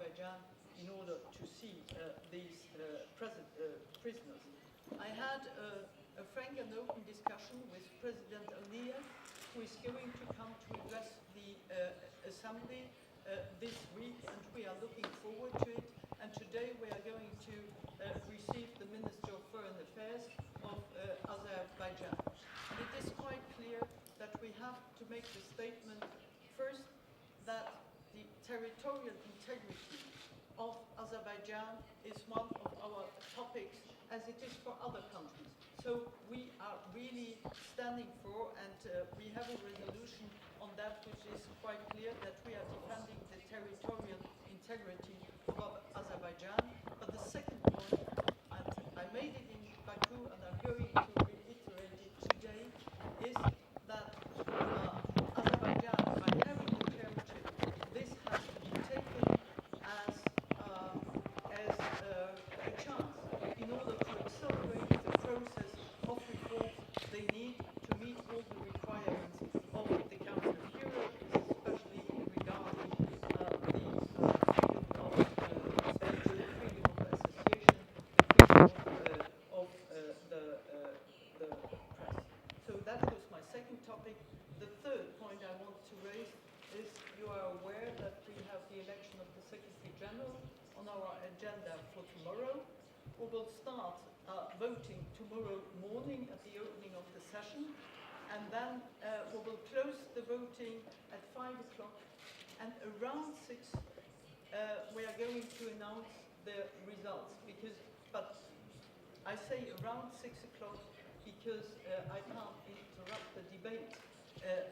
Azerbaijan in order to see these prisoners. I had a frank and open discussion with President Aliyev, who is going to come to address the Assembly this week, and we are looking forward to it. And today we are going to receive the Minister of Foreign Affairs of Azerbaijan. And it is quite clear that we have to make the statement first that the territorial integrity of Azerbaijan is one of our topics, as it is for other countries. So we are really standing for, and we have a resolution on that which is quite clear, that we are defending the territorial integrity of Azerbaijan. But the second point, and I made it in Baku and I'm going to reiterate it today, is that Azerbaijan, by having the chairmanship, this has to be taken as a chance in order to accelerate the process of reform they need to meet all the requirements of the Council of Europe, especially regarding the freedom of speech, the freedom of association, the freedom of the press. So that was my second topic. The third point I want to raise is you are aware that we have the election of the Secretary General on our agenda for tomorrow. We will start voting tomorrow morning at the opening of the session, and then we will close the voting at 5 o'clock, and around 6 we are going to announce the results, but I say around 6 o'clock because I can't interrupt the debate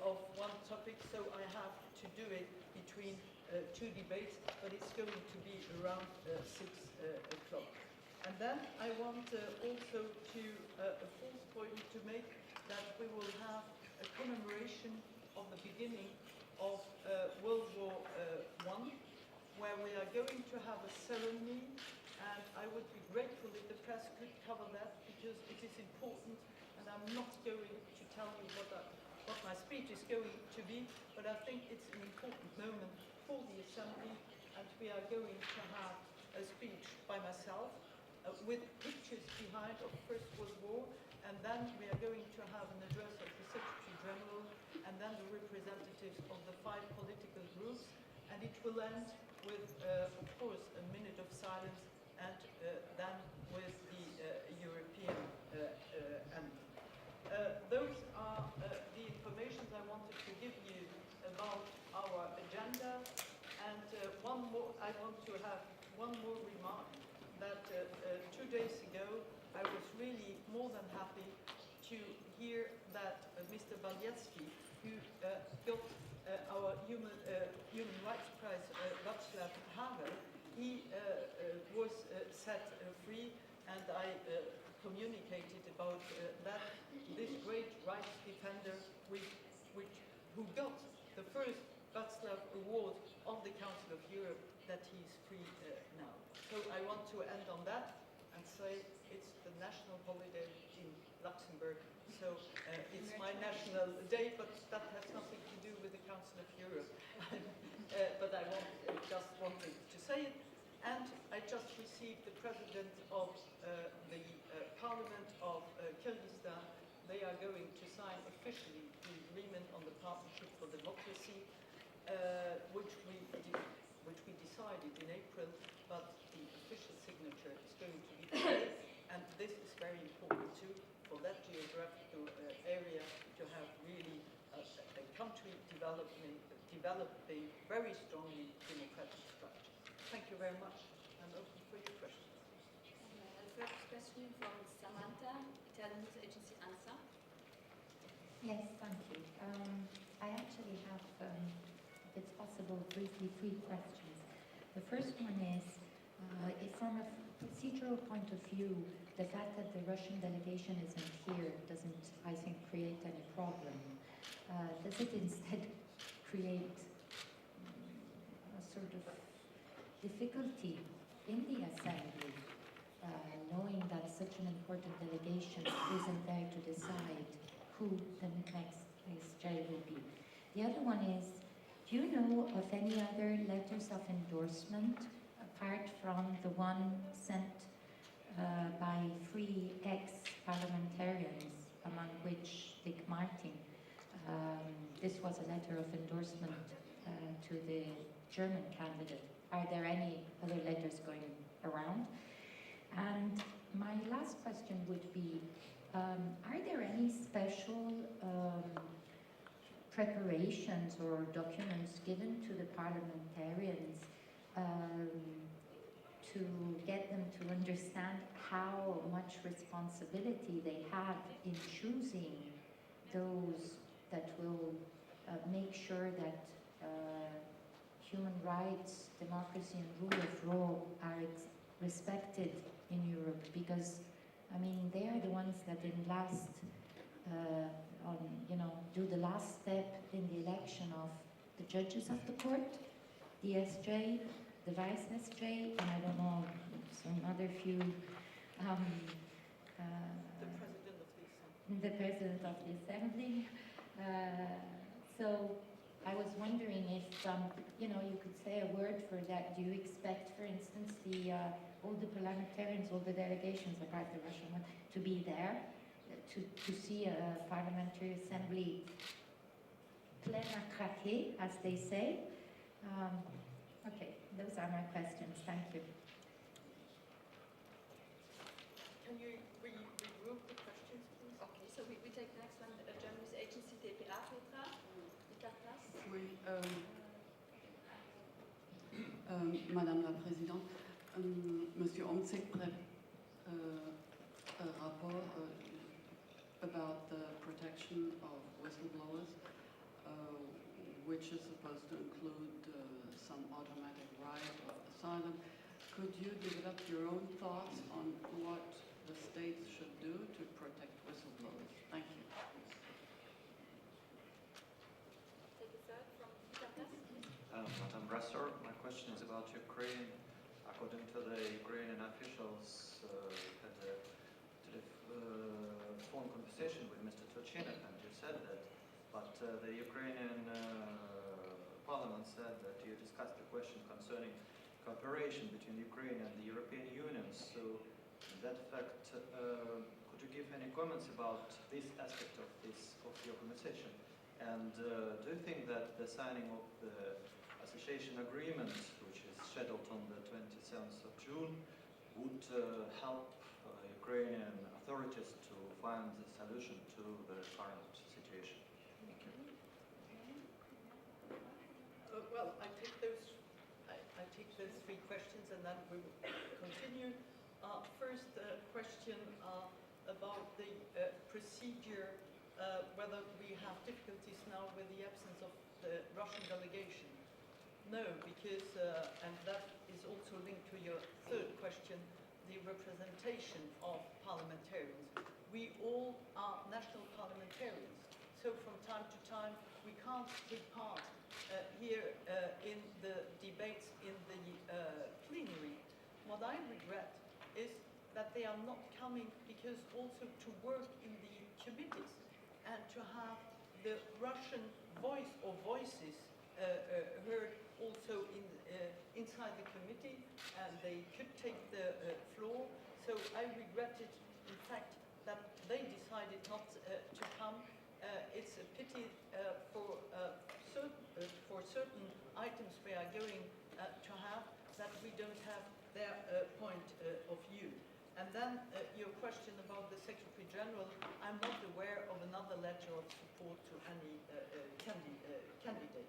of one topic, so I have to do it between two debates, but it's going to be around 6 o'clock. And then I want also to, a fourth point to make, that we will have a commemoration of the beginning of World War I, where we are going to have a ceremony, and I would be grateful if the press could cover that, because it is important, and I'm not going to tell you what my speech is going to be, but I think it's an important moment for the Assembly, and we are going to have a speech by myself with pictures behind of the First World War, and then we are going to have an address of the Secretary General, and then the representatives of the 5 political groups, and it will end with, of course, a minute of silence, and then with the European anthem. Those are the information I wanted to give you about our agenda, and I want to have one more remark, that 2 days ago I was really more than happy to hear that Mr. Baletsky, who got our Human Rights Prize, Václav Havel, he was set free, and I communicated about that this great rights defender who got the first Václav Award of the Council of Europe, that he is free now. So I want to end on that and say it's the national holiday in Luxembourg. So it's my national day, but that has nothing to do with the Council of Europe. But I just wanted to say it. And I just received the president of the Parliament of Kyrgyzstan. They are going to sign officially the agreement on the Partnership for Democracy, which we decided in April, but the official signature is going to be today, and this is very important too, for that geographical area to have really a country developing very strongly democratic structures. Thank you very much. I'm open for your questions. First question from Samantha, Italian news agency ANSA. Yes, thank you. I actually have, if it's possible, briefly 3 questions. The first one is, from a procedural point of view, the fact that the Russian delegation isn't here doesn't, I think, create any problem. Does it instead create a sort of difficulty in the Assembly, knowing that such an important delegation isn't there to decide who the next chair will be? The other one is, do you know of any other letters of endorsement apart from the one sent by 3 ex-parliamentarians, among which Dick Martin. This was a letter of endorsement to the German candidate. Are there any other letters going around? And my last question would be, are there any special preparations or documents given to the parliamentarians to get them to understand how much responsibility they have in choosing those that will make sure that human rights, democracy and rule of law are respected in Europe? Because, I mean, they are the ones that in last, do the last step in the election of the judges of the court, the SJ, the Vice SJ, and I don't know, some other few, the President of the Assembly. So I was wondering if, you could say a word for that. Do you expect, for instance, all the parliamentarians, all the delegations, apart the Russian one, to be there, to see a parliamentary assembly plein à craquer, as they say? Okay, those are my questions. Thank you. Can you regroup the questions, please? Okay, so we take the next one, Germany's agency DPA Petra. Oui, Madame la Présidente, Monsieur Omtzig a rapport about the protection of whistleblowers, which is supposed to include some automatic right of asylum. Could you develop your own thoughts on what the states should do to protect whistleblowers? Thank you. Take a third from Anne Brasseur, my question is about Ukraine. According to the Ukrainian officials, had a phone conversation with Mr. Turchinev, and you said that, but the Ukrainian parliament said that you discussed the question concerning cooperation between Ukraine and the European Union. So, in that fact, could you give any comments about this aspect of your conversation? And do you think that the signing of the association agreement, which is scheduled on the 27th of June, would help Ukrainian authorities to find the solution to the current situation? Thank you. Well, I take those 3 questions, and then we will continue. First question about the procedure, whether we have difficulties now with the absence of the Russian delegation. No, because, and that is also linked to your third question, the representation of parliamentarians. We all are national parliamentarians, so from time to time we can't take part here in the debates in the plenary. What I regret is that they are not coming, because also to work in the committees and to have the Russian voice or voices heard also inside the committee, and they could take the floor. So I regretted, in fact, that they decided not to come. It's a pity for certain items we are going to have, that we don't have their point of view. And then your question about the Secretary General, I'm not aware of another letter of support to any candidate.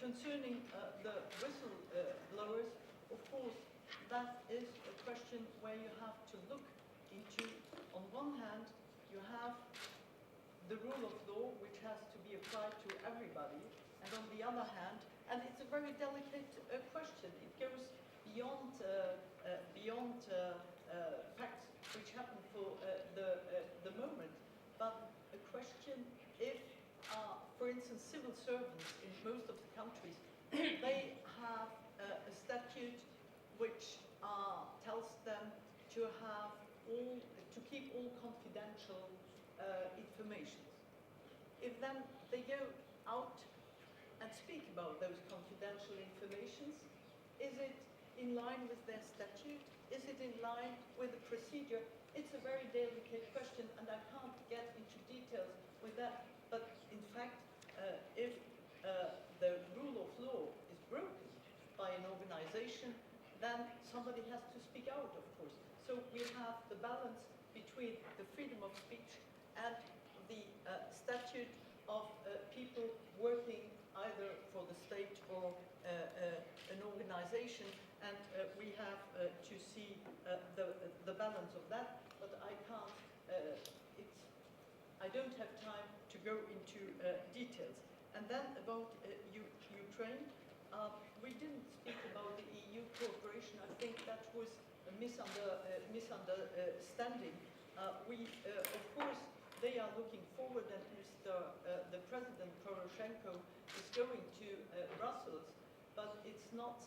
Concerning the whistleblowers, of course, that is a question where you have to look into, on one hand, you have the rule of law, which has to be applied to everybody, and on the other hand, and it's a very delicate question. It goes beyond facts which happen for the moment, but a question if, for instance, civil servants in most of the countries, they have a statute which tells them to keep all confidential information. If then they go out and speak about those confidential informations, is it in line with their statute? Is it in line with the procedure? It's a very delicate question, and I can't get into details with that. But in fact, if the rule of law is broken by an organization, then somebody has to speak out, of course. So we have the balance between the freedom of speech and the statute of people working either for the state or an organization, and we have to see the balance of that. But I can't. I don't have time to go into details. And then about Ukraine, we didn't speak about the EU cooperation. I think that was a misunderstanding. Of course, they are looking forward, and the President Poroshenko is going to Brussels, but it's not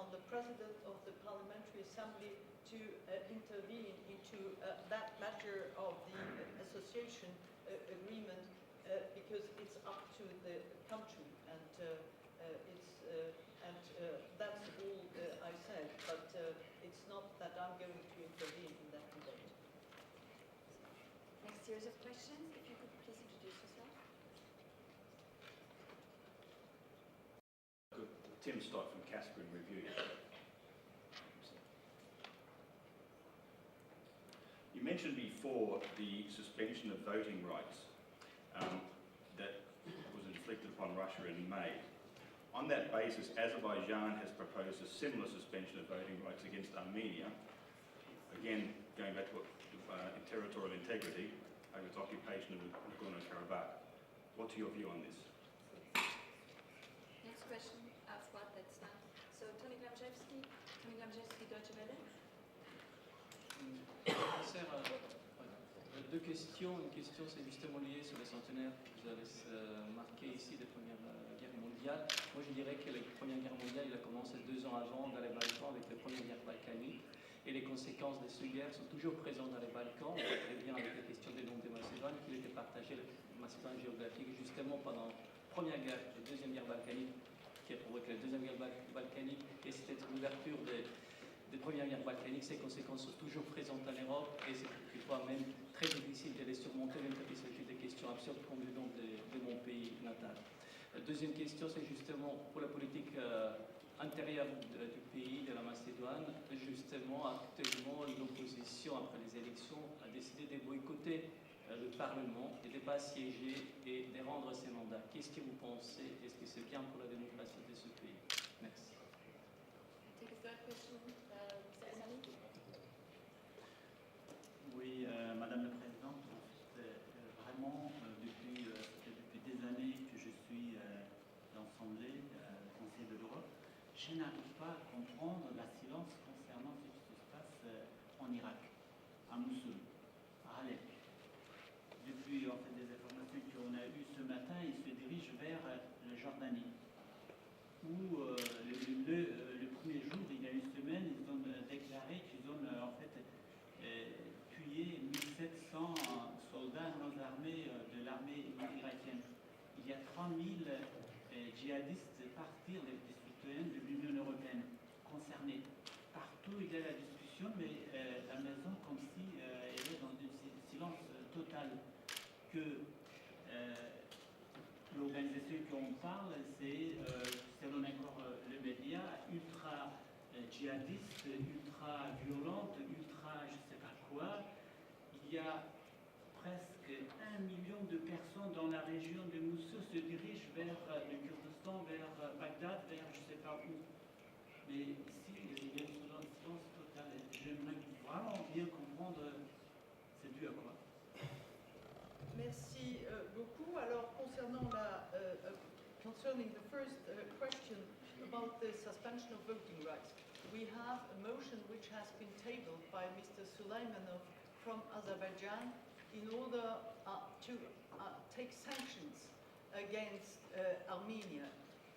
on the President of the Parliamentary Assembly to intervene into that matter of the association agreement, because it's up to the country, and that's all I said. But it's not that I'm going to intervene in that debate. Next series of questions, if you could please introduce yourself. Good. Tim Stott from Caspian Review. You mentioned before the suspension of voting rights that was inflicted upon Russia in May. On that basis, Azerbaijan has proposed a similar suspension of voting rights against Armenia, again going back to territorial integrity over its occupation of Nagorno-Karabakh. What's your view on this? Next question, Afwat, that's now. So Tony Gramjewski, Deutsche Welle. Deux questions. Une question, c'est justement lié sur le centenaire que vous avez marqué ici de la Première Guerre mondiale. Moi, je dirais que la Première Guerre mondiale, il a commencé 2 ans avant dans les Balkans avec la Première Guerre balkanique. Et les conséquences de cette guerre sont toujours présentes dans les Balkans. On voit très bien avec la question des noms de Macédoine qu'il était partagé, la Macédoine géographique, justement pendant la Première Guerre, la Deuxième Guerre balkanique, qui a provoqué la Deuxième Guerre balkanique. Et c'était l'ouverture des Premières Guerres balkaniques. Ces conséquences sont toujours présentes en Europe et c'est quelquefois même très difficile de les surmonter, même quand il s'agit de questions absurdes comme le nom de mon pays natal. La deuxième question, c'est justement pour la politique intérieure du pays, de la Macédoine. Justement, actuellement, l'opposition, après les élections, a décidé de boycotter le Parlement et de ne pas siéger et de rendre ses mandats. Qu'est-ce que vous pensez? Est-ce que c'est bien pour la démocratie de ce pays? Merci. Take a third question, Mr. Azali. Oui, Madame la Présidente, vraiment, depuis des années que je suis dans l'Assemblée, Conseil de l'Europe, je n'arrive pas à comprendre la silence concernant ce qui se passe en Irak, à Mossoul, à Alep. Depuis des informations qu'on a eues ce matin, il se dirige vers la Jordanie, où le premier jour, il y a une semaine, ils ont déclaré qu'ils ont tué 1700 soldats non armés de l'armée irakienne. Il y a 3000 djihadistes partis, des citoyens de l'Union européenne concernés. Partout, il y a la discussion, mais la maison, comme si elle est dans un silence total. Que l'organisation qu'on parle, c'est, selon encore le média, ultra djihadiste, ultra violente, ultra je ne sais pas quoi. Il y a presque 1 million de personnes dans la région de Mossoul se dirigent vers le Kurdistan, vers Bagdad, vers je ne sais pas où. Mais ici, il y a une silence totale. J'aimerais vraiment bien comprendre c'est dû à quoi. Merci beaucoup. Alors, concerning the first question about the suspension of voting rights, we have a motion which has been tabled by Mr. Suleymanov from Azerbaijan in order to take sanctions against Armenia.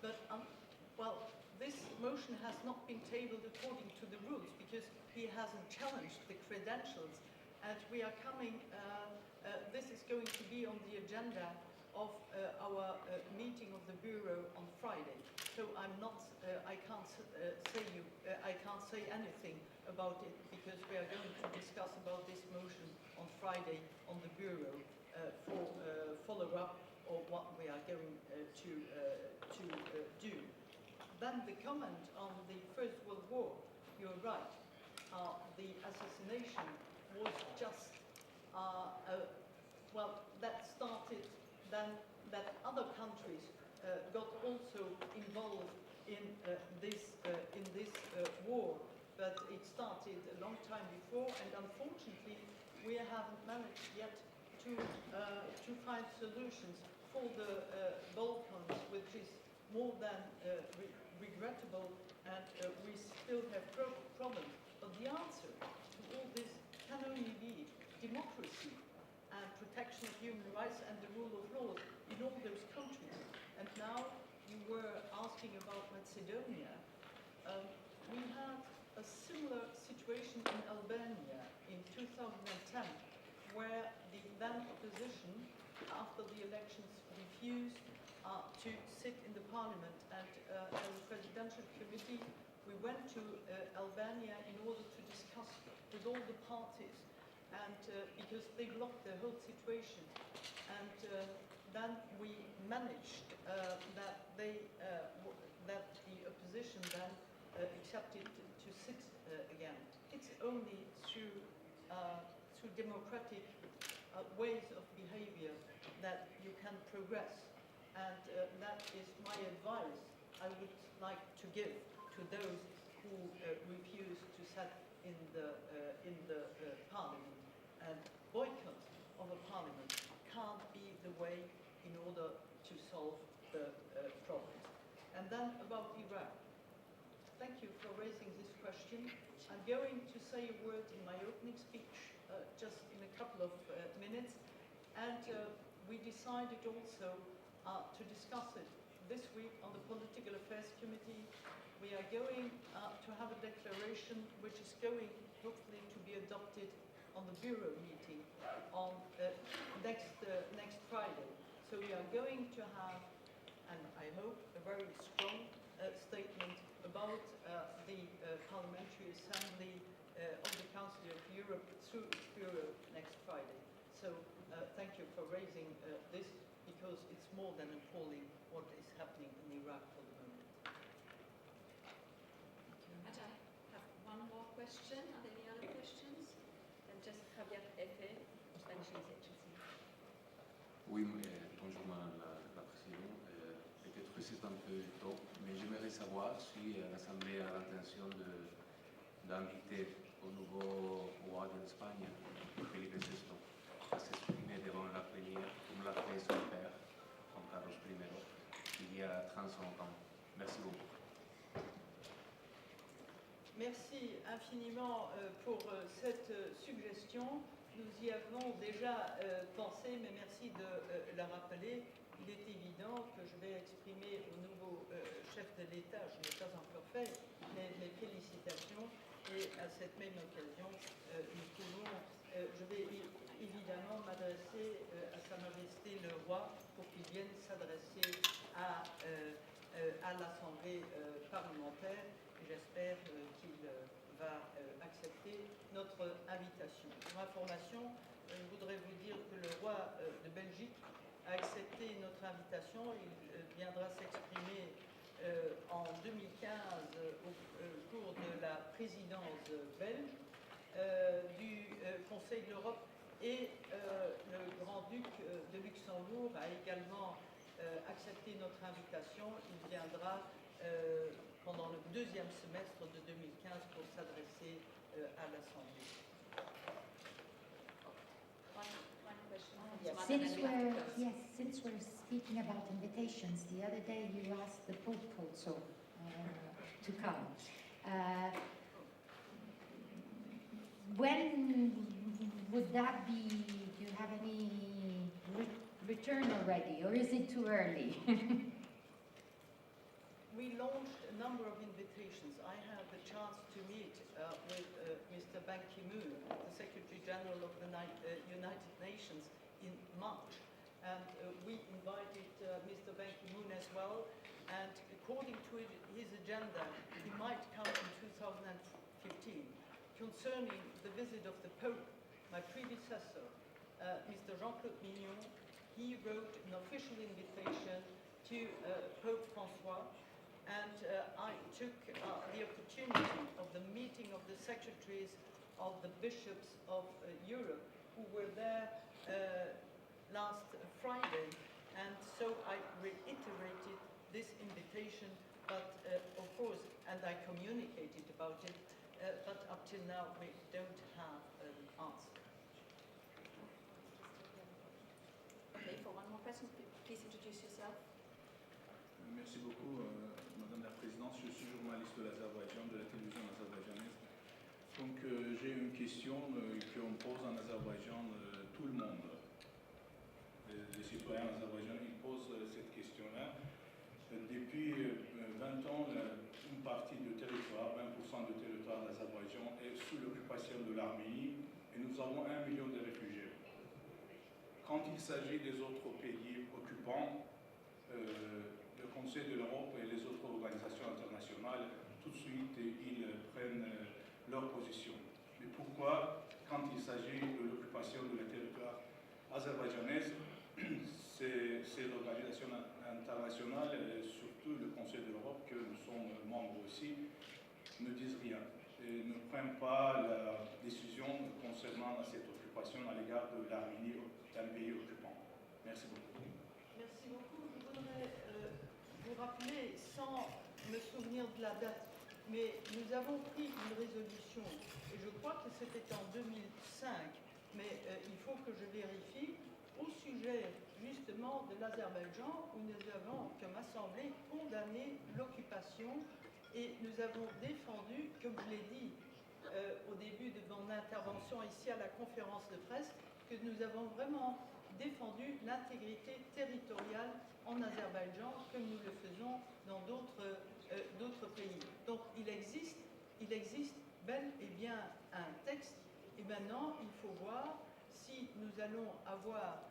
But, this motion has not been tabled according to the rules because he hasn't challenged the credentials, and we are coming. This is going to be on the agenda of our meeting of the Bureau on Friday. So I can't can't say anything about it because we are going to discuss about this motion on Friday on the Bureau for follow-up of what we are going to do. Then the comment on the First World War, you're right. The assassination was just, well, that started then that other countries got also involved in this war, but it started a long time before, and unfortunately we haven't managed yet to find solutions for the Balkans, which is more than regrettable, and we still have problems. But the answer to all this can only be democracy and protection of human rights and the rule of law in all those countries. And now you were asking about Macedonia. We had a similar situation in Albania in 2010, where the then opposition, after the elections, refused to sit in the parliament. And as a presidential committee, we went to Albania in order to discuss with all the parties, and because they blocked the whole situation. And then we managed that the opposition then accepted to sit again. It's only through democratic ways of behavior that you can progress, and that is my advice I would like to give to those who refuse to sit in the parliament. And boycott of a parliament can't be the way in order to solve the problems. And then about Iraq. Thank you for raising this question. I'm going to say a word in my opening speech just in a couple of minutes. And we decided also to discuss it this week on the Political Affairs Committee. We are going to have a declaration which is going hopefully to be adopted on the Bureau meeting on next Friday. So we are going to have, and I hope, a very strong statement about the Parliamentary Assembly of the Council of Europe through its Bureau next Friday. So thank you for raising this, because it's more than appalling what is happening in Iraq for the moment. And I have one more question. Are there any other questions? And just Javier Efe, Spanish News Agency. Oui, bonjour Madame la Présidente. Peut-être que c'est un peu tôt, mais j'aimerais savoir si l'Assemblée a l'intention d'inviter au nouveau roi d'Espagne, Felipe VI, à s'exprimer devant la plénière, comme l'a fait son père, Juan Carlos I, il y a 35 ans. Merci beaucoup. Merci infiniment pour cette suggestion. Nous y avons déjà pensé, mais merci de la rappeler. Il est évident que je vais exprimer au nouveau chef de l'État, je ne l'ai pas encore fait, mes félicitations. Et à cette même occasion, je vais évidemment m'adresser à Sa Majesté le Roi pour qu'il vienne s'adresser à l'Assemblée parlementaire. Et j'espère qu'il va accepter notre invitation. Pour information, je voudrais vous dire que le roi de Belgique a accepté notre invitation. Il viendra s'exprimer en 2015 au cours de la présidence belge du Conseil de l'Europe, et le grand-duc de Luxembourg a également accepté notre invitation. Il viendra pendant le deuxième semestre de 2015 pour s'adresser à l'Assemblée. One question. Since we're speaking about invitations, the other day you asked the Pope also to come. When would that be? Do you have any return already, or is it too early? We launched a number of invitations. I had the chance to meet with Mr. Ban Ki-moon, the Secretary General of the United Nations, in March. And we invited Mr. Ban Ki-moon as well. And according to his agenda, he might come in 2014 concerning the visit of the Pope, my predecessor, Mr. Jean-Claude Mignon, he wrote an official invitation to Pope Francois, and I took the opportunity of the meeting of the secretaries of the bishops of Europe who were there last Friday, and so I reiterated this invitation, but of course, and I communicated about it, but up till now we don't have an answer. Okay, for one more question, please introduce yourself. Merci beaucoup, Madame la Présidente. Je suis journaliste de l'Azerbaïdjan, de la télévision azerbaïdjanaise. Donc j'ai une question qu'on pose en Azerbaïdjan, tout le monde. Les citoyens azerbaïdjanais ils posent cette question-là. Depuis 20 ans, une partie du territoire, 20% du territoire d'Azerbaïdjan est sous l'occupation de l'Arménie et nous avons 1 million de réfugiés. Quand il s'agit des autres pays occupants, le Conseil de l'Europe et les autres organisations internationales, tout de suite, ils prennent leur position. Mais pourquoi, quand il s'agit de l'occupation de la territoire azerbaïdjanaise, ces organisations internationales, et surtout le Conseil de l'Europe, que nous sommes membres aussi, ne disent rien et ne prennent pas la décision concernant cette occupation à l'égard de l'Arménie, d'un pays occupant. Merci beaucoup. Merci beaucoup. Je voudrais vous rappeler, sans me souvenir de la date, mais nous avons pris une résolution, et je crois que c'était en 2005, mais il faut que je vérifie, au sujet justement de l'Azerbaïdjan, où nous avons, comme Assemblée, condamné l'occupation, et nous avons défendu, comme je l'ai dit au début de mon intervention ici à la conférence de presse, que nous avons vraiment défendu l'intégrité territoriale en Azerbaïdjan, comme nous le faisons dans d'autres pays. Donc il existe bel et bien un texte, et maintenant il faut voir si nous allons avoir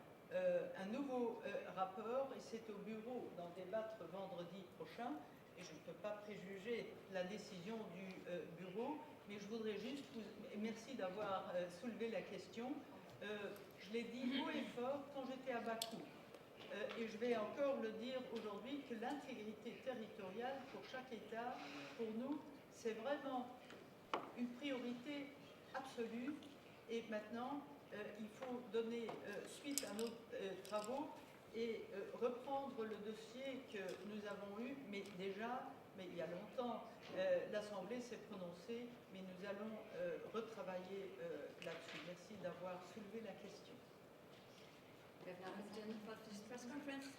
un nouveau rapport, et c'est au bureau d'en débattre vendredi prochain, et je ne peux pas préjuger la décision du bureau, mais je voudrais juste vous... Merci d'avoir soulevé la question. Je l'ai dit haut et fort quand j'étais à Bakou, et je vais encore le dire aujourd'hui, que l'intégrité territoriale pour chaque État, pour nous, c'est vraiment une priorité absolue, et maintenant, il faut donner suite à nos travaux et reprendre le dossier que nous avons eu, mais déjà, il y a longtemps, l'Assemblée s'est prononcée, mais nous allons retravailler là-dessus. Merci d'avoir soulevé la question. We have now President of this press conference.